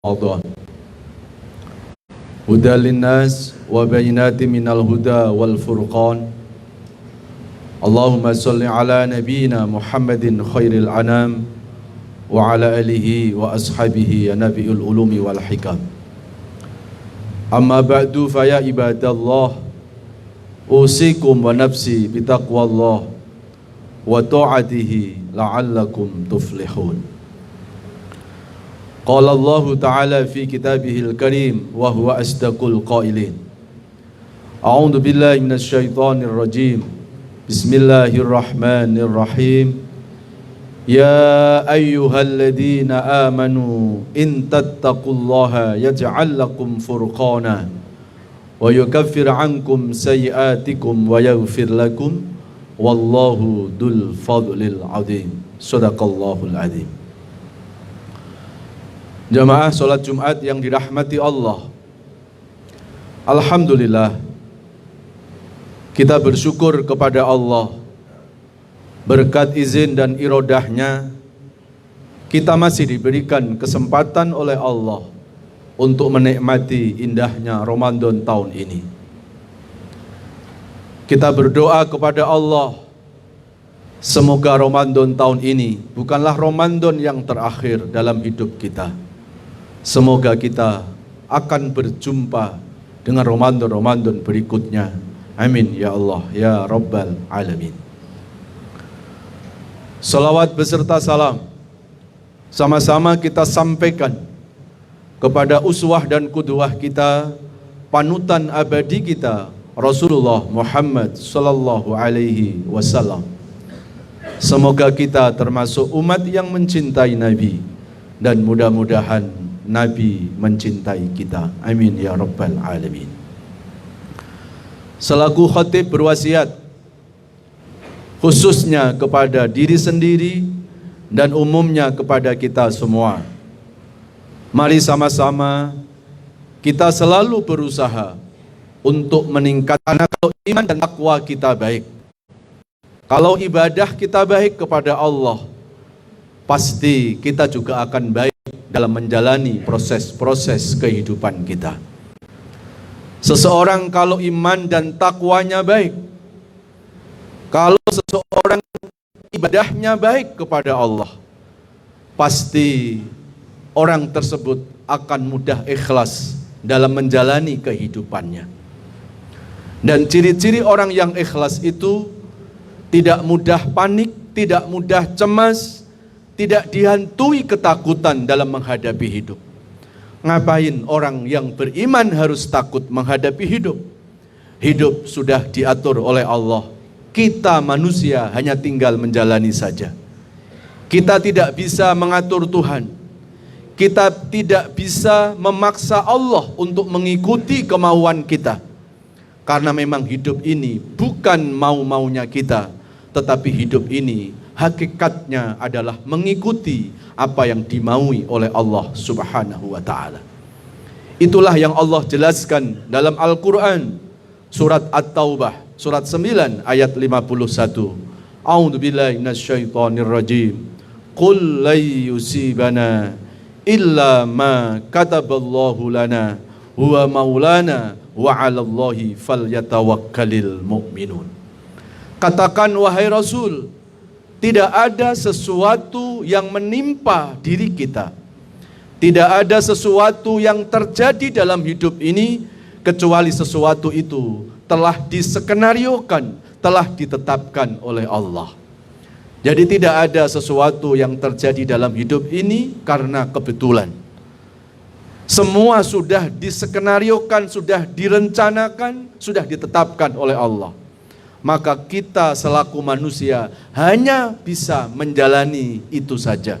Ramadan. Huda linnas wa bayinati minal huda wal furqan. Allahumma salli ala nabiyyina Muhammadin khairil anam wa ala alihi wa ashabihi ya nabiul ulumi wal hikam. Amma ba'du fa ya ibadallah, usikum wa nafsi bitaqwallah wa ta'atihi la'allakum tuflihun. Qala Allah Ta'ala fi kitabihil karim wa huwa asdaqul qailin. A'udzu billahi minasy syaithanir rajim. Bismillahirrahmanirrahim. Ya ayyuhalladzina amanu in tattaqullaha yaj'al lakum furqana wa yukaffir 'ankum sayyi'atikum wa yaghfir lakum wallahu dzul fadlil 'adzim. Shadaqallahul 'adzim. Jamaah sholat Jumat yang dirahmati Allah, alhamdulillah kita bersyukur kepada Allah. Berkat izin dan irodahnya kita masih diberikan kesempatan oleh Allah untuk menikmati indahnya Ramadan tahun ini. Kita berdoa kepada Allah, semoga Ramadan tahun ini bukanlah Ramadan yang terakhir dalam hidup kita. Semoga kita akan berjumpa dengan Ramadan-Ramadan berikutnya. Amin ya Allah ya Rabbal Alamin. Salawat beserta salam sama-sama kita sampaikan kepada uswah dan qudwah kita, panutan abadi kita, Rasulullah Muhammad sallallahu alaihi wasallam. Semoga kita termasuk umat yang mencintai Nabi, dan mudah-mudahan Nabi mencintai kita. Amin ya Rabbal Alamin. Selaku khatib berwasiat khususnya kepada diri sendiri dan umumnya kepada kita semua. Mari sama-sama kita selalu berusaha untuk meningkatkan kalau iman dan takwa kita baik. Kalau ibadah kita baik kepada Allah, pasti kita juga akan baik dalam menjalani proses-proses kehidupan kita. Seseorang kalau iman dan takwanya baik, kalau seseorang ibadahnya baik kepada Allah, pasti orang tersebut akan mudah ikhlas dalam menjalani kehidupannya. Dan ciri-ciri orang yang ikhlas itu tidak mudah panik, tidak mudah cemas, tidak dihantui ketakutan dalam menghadapi hidup. Ngapain orang yang beriman harus takut menghadapi hidup? Hidup sudah diatur oleh Allah. Kita manusia hanya tinggal menjalani saja. Kita tidak bisa mengatur Tuhan. Kita tidak bisa memaksa Allah untuk mengikuti kemauan kita. Karena memang hidup ini bukan mau-maunya kita, tetapi hidup ini hakikatnya adalah mengikuti apa yang dimaui oleh Allah Subhanahu wa ta'ala. Itulah yang Allah jelaskan dalam Al-Quran, surat At-Taubah, surat 9 ayat 51. A'udzu billahi minasyaitonir rajim. Qul la yusibana illa ma kataballahu lana huwa maulana wa 'alallahi falyatawakkalul mu'minun. Katakan wahai Rasul, tidak ada sesuatu yang menimpa diri kita, tidak ada sesuatu yang terjadi dalam hidup ini kecuali sesuatu itu telah diskenariokan, telah ditetapkan oleh Allah. Jadi tidak ada sesuatu yang terjadi dalam hidup ini karena kebetulan. Semua sudah diskenariokan, sudah direncanakan, sudah ditetapkan oleh Allah. Maka kita selaku manusia hanya bisa menjalani itu saja.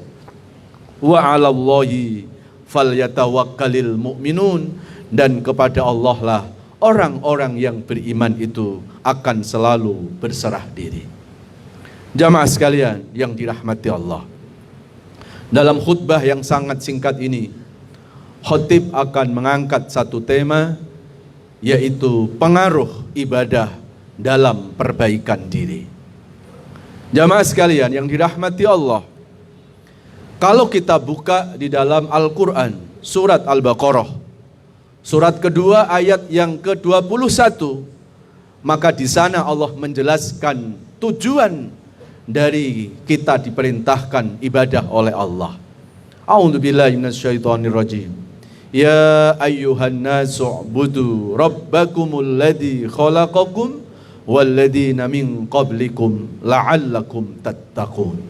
Wa 'alallahi falyatawakkalul mu'minun, dan kepada Allah lah orang-orang yang beriman itu akan selalu berserah diri. Jamaah sekalian yang dirahmati Allah, dalam khutbah yang sangat singkat ini, khatib akan mengangkat satu tema, yaitu pengaruh ibadah dalam perbaikan diri. Jamaah sekalian yang dirahmati Allah, kalau kita buka di dalam Al-Quran, surat Al-Baqarah. Surat kedua ayat yang ke-21. Maka di sana Allah menjelaskan tujuan dari kita diperintahkan ibadah oleh Allah. A'udzubillahi minasyaitonirrajim. Ya ayyuhan nasu u'budu rabbakumul ladzi khalaqakum walladzina min qablikum la'allakum tattaqun.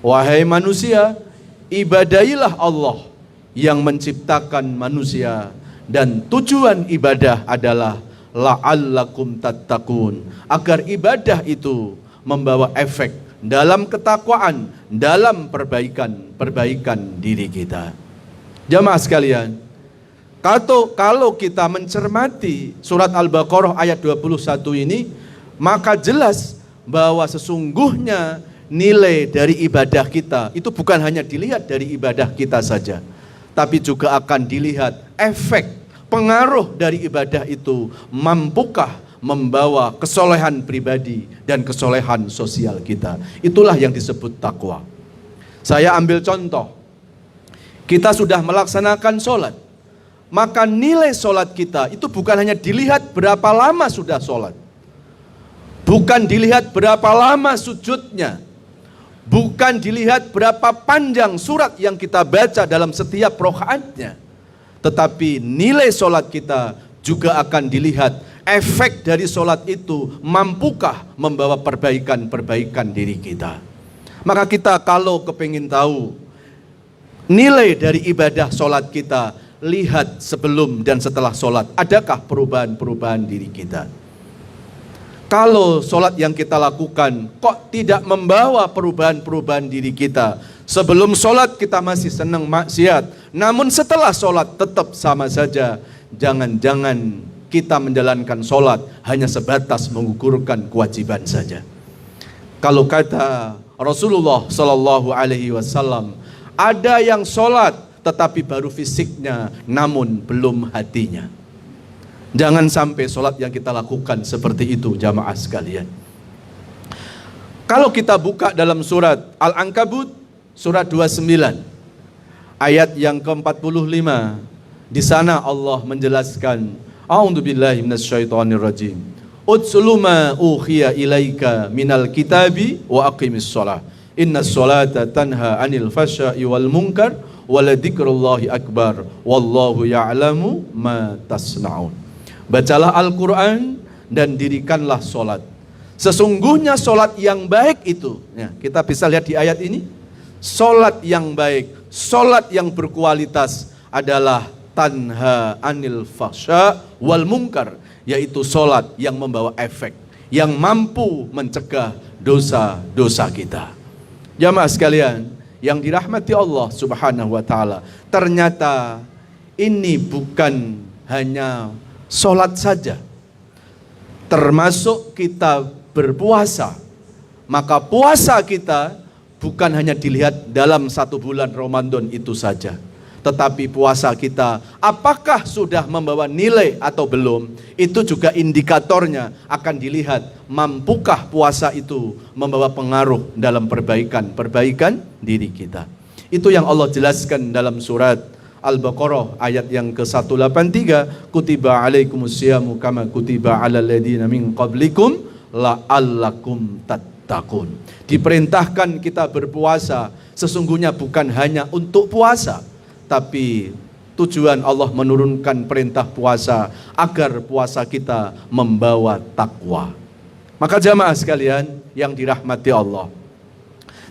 Wahai manusia, ibadahilah Allah yang menciptakan manusia, dan tujuan ibadah adalah la'allakum tattaqun, agar ibadah itu membawa efek dalam ketakwaan, dalam perbaikan diri kita. Jamaah sekalian, kalau kita mencermati surat Al-Baqarah ayat 21 ini, maka jelas bahwa sesungguhnya nilai dari ibadah kita itu bukan hanya dilihat dari ibadah kita saja, tapi juga akan dilihat efek, pengaruh dari ibadah itu mampukah membawa kesolehan pribadi dan kesolehan sosial kita. Itulah yang disebut takwa. Saya ambil contoh, kita sudah melaksanakan sholat, maka nilai sholat kita itu bukan hanya dilihat berapa lama sudah sholat, bukan dilihat berapa lama sujudnya, bukan dilihat berapa panjang surat yang kita baca dalam setiap rakaatnya, tetapi nilai sholat kita juga akan dilihat efek dari sholat itu mampukah membawa perbaikan diri kita. Maka kita kalau kepingin tahu nilai dari ibadah sholat kita, lihat sebelum dan setelah sholat, adakah perubahan diri kita. Kalau sholat yang kita lakukan kok tidak membawa perubahan diri kita, sebelum sholat kita masih senang maksiat, namun setelah sholat tetap sama saja, jangan-jangan kita menjalankan sholat hanya sebatas menggugurkan kewajiban saja. Kalau kata Rasulullah Sallallahu Alaihi Wasallam, ada yang sholat tetapi baru fisiknya, namun belum hatinya. Jangan sampai sholat yang kita lakukan seperti itu, jamaah sekalian. Kalau kita buka dalam surat Al-Ankabut, surat 29, ayat yang ke-45, di sana Allah menjelaskan, A'udzubillahi minasyaitonirrajim. Utslu ma ukhiya ilaika minal kitabi wa aqimis shalah. Innas sholata tanha 'anil fahsya'i wal munkar wa la dzikrullahi akbar wallahu ya'lamu ma tasna'un. Bacalah Al-Quran dan dirikanlah sholat. Sesungguhnya sholat yang baik itu, ya, kita bisa lihat di ayat ini, sholat yang baik, sholat yang berkualitas adalah tanha anil fahsya wal munkar, yaitu sholat yang membawa efek, yang mampu mencegah dosa-dosa kita. Jamaah sekalian yang dirahmati Allah Subhanahu wa ta'ala, ternyata ini bukan hanya sholat saja, termasuk kita berpuasa. Maka puasa kita bukan hanya dilihat dalam 1 bulan Ramadan itu saja, tetapi puasa kita apakah sudah membawa nilai atau belum, itu juga indikatornya akan dilihat, mampukah puasa itu membawa pengaruh dalam perbaikan diri kita. Itu yang Allah jelaskan dalam surat Al-Baqarah ayat yang ke-183, kutiba alaikumusyamu kama kutiba alal ladzina min qablikum la'allakum tattaqun. Diperintahkan kita berpuasa, sesungguhnya bukan hanya untuk puasa, tapi tujuan Allah menurunkan perintah puasa agar puasa kita membawa takwa. Maka jamaah sekalian yang dirahmati Allah,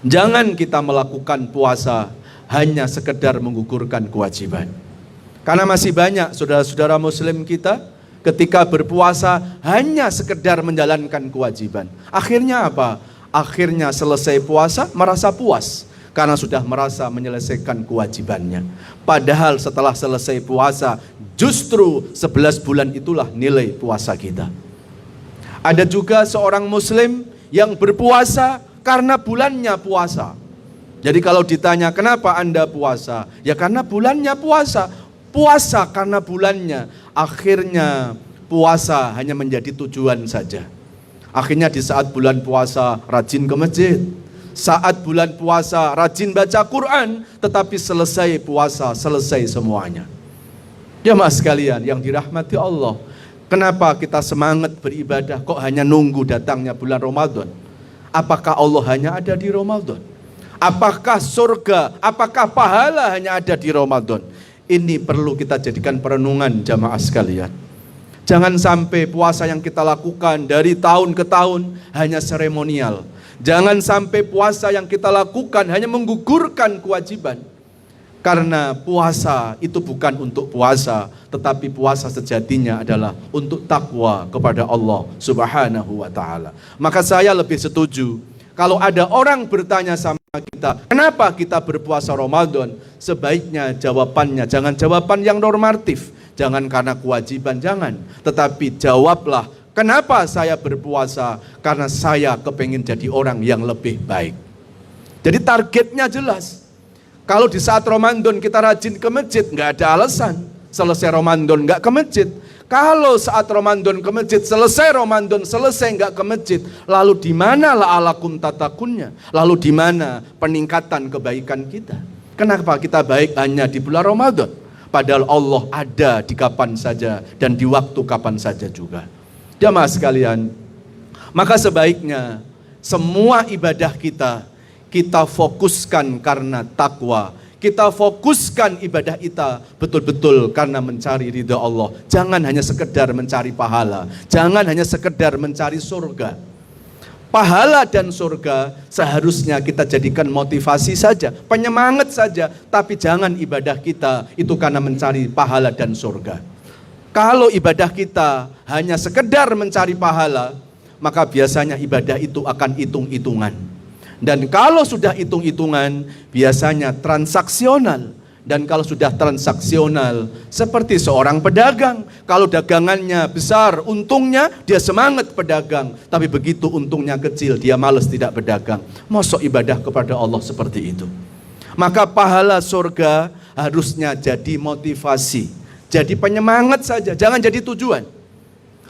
jangan kita melakukan puasa hanya sekedar menggugurkan kewajiban. Karena masih banyak saudara-saudara muslim kita ketika berpuasa hanya sekedar menjalankan kewajiban. Akhirnya apa? Akhirnya selesai puasa merasa puas karena sudah merasa menyelesaikan kewajibannya. Padahal setelah selesai puasa, justru 11 bulan itulah nilai puasa kita. Ada juga seorang muslim yang berpuasa karena bulannya puasa. Jadi kalau ditanya kenapa Anda puasa? Ya karena bulannya puasa. Puasa karena bulannya. Akhirnya puasa hanya menjadi tujuan saja. Akhirnya di saat bulan puasa rajin ke masjid. saat bulan puasa rajin baca Quran, tetapi selesai puasa, selesai semuanya. Jamaah sekalian yang dirahmati Allah, kenapa kita semangat beribadah kok hanya nunggu datangnya bulan Ramadan? Apakah Allah hanya ada di Ramadan? Apakah surga, apakah pahala hanya ada di Ramadan? Ini perlu kita jadikan perenungan jamaah sekalian. Jangan sampai puasa yang kita lakukan dari tahun ke tahun hanya seremonial. Jangan sampai puasa yang kita lakukan hanya menggugurkan kewajiban. Karena puasa itu bukan untuk puasa, tetapi puasa sejatinya adalah untuk takwa kepada Allah Subhanahu wa ta'ala. Maka saya lebih setuju kalau ada orang bertanya sama kita, kenapa kita berpuasa Ramadan? Sebaiknya jawabannya jangan jawaban yang normatif, jangan karena kewajiban, jangan. Tetapi jawablah, kenapa saya berpuasa? Karena saya kepingin jadi orang yang lebih baik. Jadi targetnya jelas. Kalau di saat Ramadan kita rajin ke masjid, nggak ada alasan. Selesai Ramadan nggak ke masjid. Kalau saat Ramadan ke masjid, selesai Ramadan, selesai nggak ke masjid, lalu di mana la'alakum tatakunnya? Lalu di mana peningkatan kebaikan kita? Kenapa kita baik hanya di bulan Ramadan? Padahal Allah ada di kapan saja dan di waktu kapan saja juga. Jamaah sekalian, maka sebaiknya semua ibadah kita fokuskan karena takwa. Kita fokuskan ibadah kita betul-betul karena mencari ridha Allah. Jangan hanya sekedar mencari pahala. Jangan hanya sekedar mencari surga. Pahala dan surga seharusnya kita jadikan motivasi saja, penyemangat saja. Tapi jangan ibadah kita itu karena mencari pahala dan surga. Kalau ibadah kita hanya sekedar mencari pahala, maka biasanya ibadah itu akan hitung-hitungan. Dan kalau sudah hitung-hitungan, biasanya transaksional. Dan kalau sudah transaksional, seperti seorang pedagang. Kalau dagangannya besar, untungnya dia semangat pedagang. Tapi begitu untungnya kecil, dia malas tidak berdagang. Mosok ibadah kepada Allah seperti itu. Maka pahala surga harusnya jadi motivasi. Jadi penyemangat saja, jangan jadi tujuan.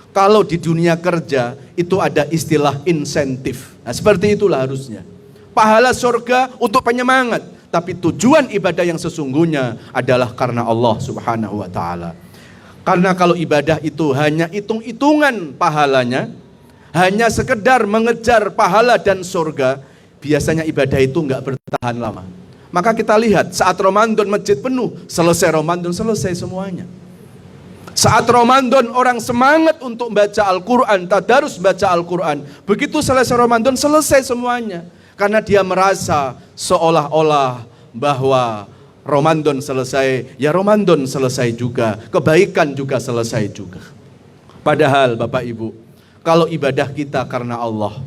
Kalau di dunia kerja, itu ada istilah insentif. Nah, seperti itulah harusnya. Pahala surga untuk penyemangat, tapi tujuan ibadah yang sesungguhnya adalah karena Allah Subhanahu wa ta'ala. Karena kalau ibadah itu hanya hitung-hitungan pahalanya, hanya sekedar mengejar pahala dan surga, biasanya ibadah itu enggak bertahan lama. Maka kita lihat saat Ramadan masjid penuh, selesai Ramadan selesai semuanya. Saat Ramadan orang semangat untuk baca Al-Quran, tadarus baca Al-Quran, begitu selesai Ramadan selesai semuanya. Karena dia merasa seolah-olah bahwa Ramadan selesai, ya Ramadan selesai juga, kebaikan juga selesai juga. Padahal Bapak Ibu, kalau ibadah kita karena Allah,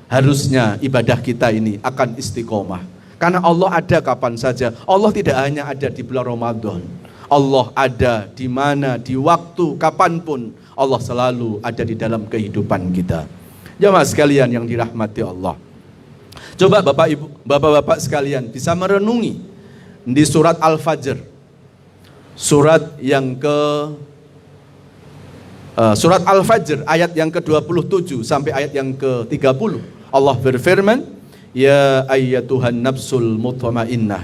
harusnya ibadah kita ini akan istiqomah. Karena Allah ada kapan saja. Allah tidak hanya ada di bulan Ramadan. Allah ada di mana, di waktu, kapanpun. Allah selalu ada di dalam kehidupan kita. Jamaah sekalian yang dirahmati Allah. Coba Bapak Ibu, Bapak-bapak sekalian bisa merenungi di surat Al-Fajr. Surat Al-Fajr ayat yang ke-27 sampai ayat yang ke-30. Allah berfirman, "Ya ayyatuhan nafsul mutmainnah,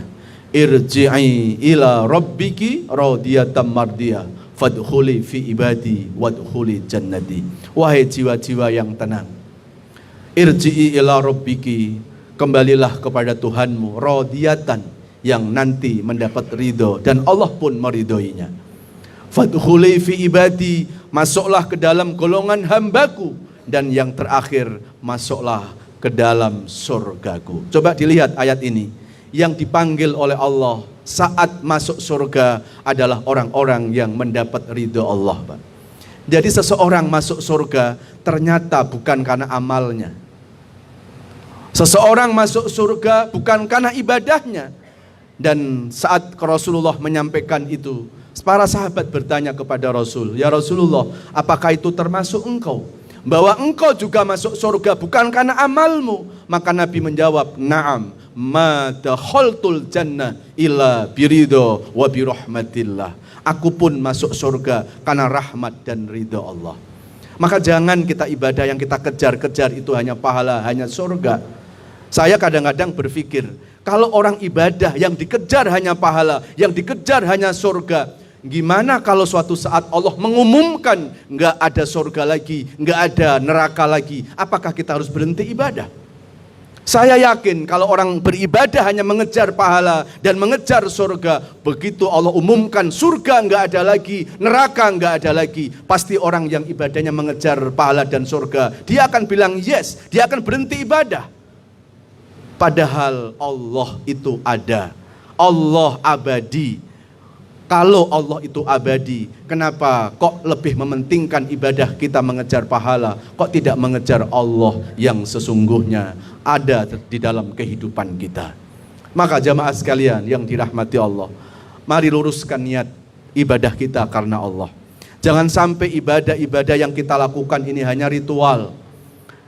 irji'i ila rabbiki radiyatan mardiyah, fadkhuli fi ibadi wadkhuli jannati." Wahai jiwa-jiwa yang tenang, irji'i ila rabbiki, kembalilah kepada Tuhanmu, radiyatan, yang nanti mendapat ridho dan Allah pun meridhoinya. Fadkhuli fi ibadi, masuklah ke dalam golongan hambaku, dan yang terakhir masuklah ke dalam surgaku. Coba dilihat ayat ini. Yang dipanggil oleh Allah saat masuk surga adalah orang-orang yang mendapat ridho Allah, Pak. Jadi seseorang masuk surga ternyata bukan karena amalnya. Seseorang masuk surga bukan karena ibadahnya. Dan saat Rasulullah menyampaikan itu, para sahabat bertanya kepada Rasul, "Ya Rasulullah, apakah itu termasuk engkau? Bahwa engkau juga masuk surga bukan karena amalmu?" Maka Nabi menjawab, "Na'am, ma dakhaltul jannah illa biridho wa birahmatillah." Aku pun masuk surga karena rahmat dan ridho Allah. Maka jangan kita ibadah yang kita kejar-kejar itu hanya pahala, hanya surga. Saya kadang-kadang berpikir, kalau orang ibadah yang dikejar hanya pahala, yang dikejar hanya surga, gimana kalau suatu saat Allah mengumumkan nggak ada surga lagi, nggak ada neraka lagi? Apakah kita harus berhenti ibadah? Saya yakin kalau orang beribadah hanya mengejar pahala dan mengejar surga, begitu Allah umumkan surga nggak ada lagi, neraka nggak ada lagi, pasti orang yang ibadahnya mengejar pahala dan surga, dia akan bilang yes, dia akan berhenti ibadah. Padahal Allah itu ada, Allah abadi. Kalau Allah itu abadi, kenapa kok lebih mementingkan ibadah kita mengejar pahala? Kok tidak mengejar Allah yang sesungguhnya ada di dalam kehidupan kita? Maka jamaah sekalian yang dirahmati Allah, mari luruskan niat ibadah kita karena Allah. Jangan sampai ibadah-ibadah yang kita lakukan ini hanya ritual,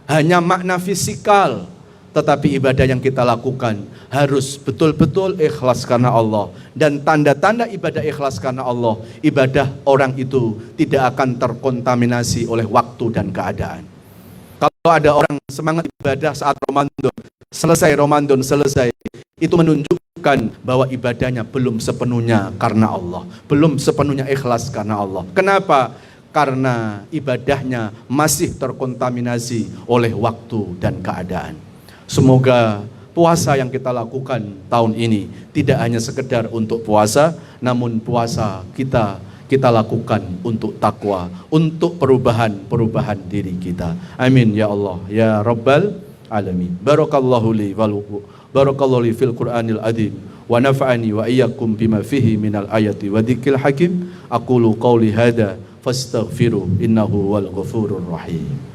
hanya makna fisikal. Tetapi ibadah yang kita lakukan harus betul-betul ikhlas karena Allah. Dan tanda-tanda ibadah ikhlas karena Allah, ibadah orang itu tidak akan terkontaminasi oleh waktu dan keadaan. Kalau ada orang semangat ibadah saat Ramadan, selesai, itu menunjukkan bahwa ibadahnya belum sepenuhnya karena Allah, belum sepenuhnya ikhlas karena Allah. Kenapa? Karena ibadahnya masih terkontaminasi oleh waktu dan keadaan. Semoga puasa yang kita lakukan tahun ini tidak hanya sekedar untuk puasa, namun puasa kita lakukan untuk takwa, untuk perubahan diri kita. Amin ya Allah ya Rabbal alamin. Barakallahu li barakallahu li fil Qur'anil adzim wa nafa'ani wa iyyakum bima fihi minal ayati wa dzikril hakim. Aqulu qawli hadza fastaghfiru innahu wal ghafurur rahim.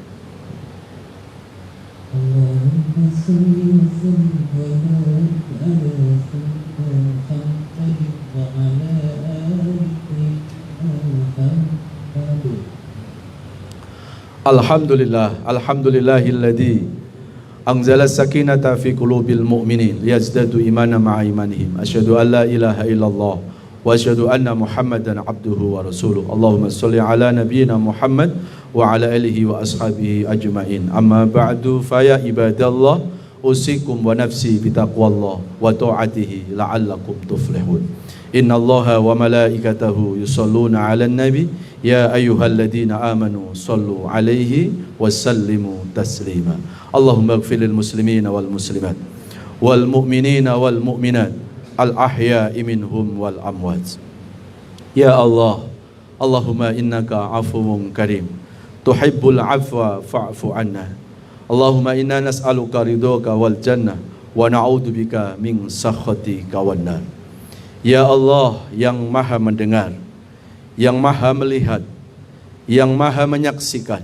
اللهم صل وسلم وبارك على سيدنا محمد وعلى آل سيدنا محمد. Alhamdulillahilladzi anzala sakinata fi qulubil mu'minin liyazdadu imanan ma'a imanihim. Asyhadu an la ilaha illallah wa asyhadu anna Muhammadan abduhu wa rasuluh. Allahumma sholli ala nabiyyina Muhammad wa ala alihi wa ashabihi ajma'in. Amma ba'du fa ya ibadallah usikum wa nafsi bitaqwallah wa ta'atihi la'allakum tuflihun. Innallaha wa malaikatahu yusholluna 'alan nabi ya ayyuhalladzina amanu shollu 'alaihi wa sallimu taslima. Allahumma ighfir lil muslimina wal muslimat wal mu'minina wal mu'minat al ahya'i minhum wal amwat. Ya Allah, Allahumma innaka 'afuwun karim tuhibbul afwa fa'fu anna. Allahumma inna nas'aluka ridhoka wal jannah wa na'udzubika min sakhatika wan nar. Ya Allah yang maha mendengar, yang maha melihat, yang maha menyaksikan,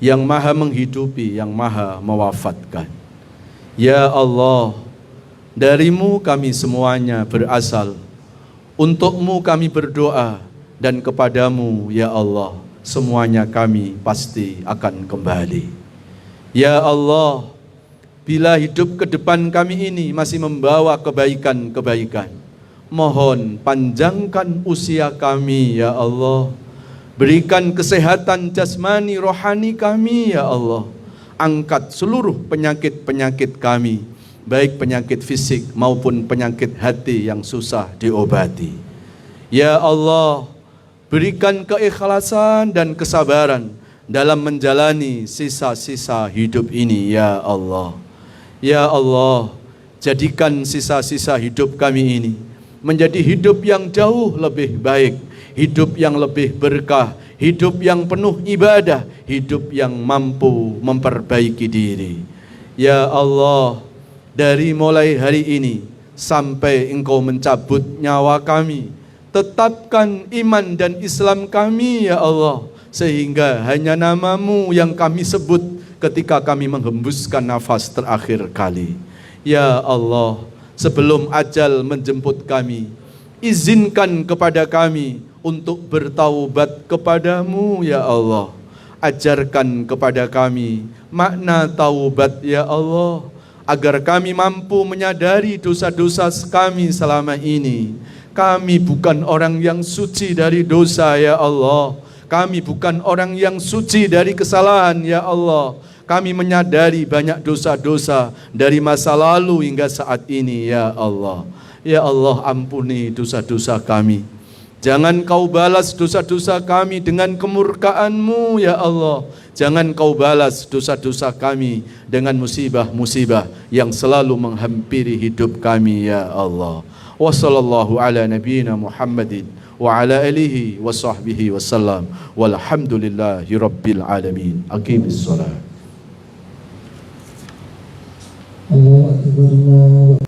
yang maha menghidupi, yang maha mewafatkan. Ya Allah, darimu kami semuanya berasal, untukmu kami berdoa, dan kepadamu ya Allah semuanya kami pasti akan kembali. Ya Allah, bila hidup ke depan kami ini masih membawa kebaikan-kebaikan, mohon panjangkan usia kami ya Allah. Berikan kesehatan jasmani rohani kami ya Allah. Angkat seluruh penyakit-penyakit kami, baik penyakit fisik maupun penyakit hati yang susah diobati. Ya Allah, berikan keikhlasan dan kesabaran dalam menjalani sisa-sisa hidup ini ya Allah. Ya Allah, jadikan sisa-sisa hidup kami ini menjadi hidup yang jauh lebih baik, hidup yang lebih berkah, hidup yang penuh ibadah, hidup yang mampu memperbaiki diri. Ya Allah, dari mulai hari ini sampai Engkau mencabut nyawa kami, tetapkan iman dan Islam kami ya Allah, sehingga hanya nama-Mu yang kami sebut ketika kami menghembuskan nafas terakhir kali. Ya Allah, sebelum ajal menjemput kami, izinkan kepada kami untuk bertaubat kepadamu ya Allah. Ajarkan kepada kami makna taubat ya Allah, agar kami mampu menyadari dosa-dosa kami selama ini. Kami bukan orang yang suci dari dosa ya Allah. Kami bukan orang yang suci dari kesalahan ya Allah. Kami menyadari banyak dosa-dosa dari masa lalu hingga saat ini, ya Allah. Ya Allah, ampuni dosa-dosa kami. Jangan kau balas dosa-dosa kami dengan kemurkaan-Mu, ya Allah. Jangan kau balas dosa-dosa kami dengan musibah-musibah yang selalu menghampiri hidup kami, ya Allah. Wa sallallahu ala nabiyyina Muhammadin wa ala alihi wa sahbihi wasallam. Walhamdulillahi rabbil alamin. Aqimis salat. Allahu Akbar.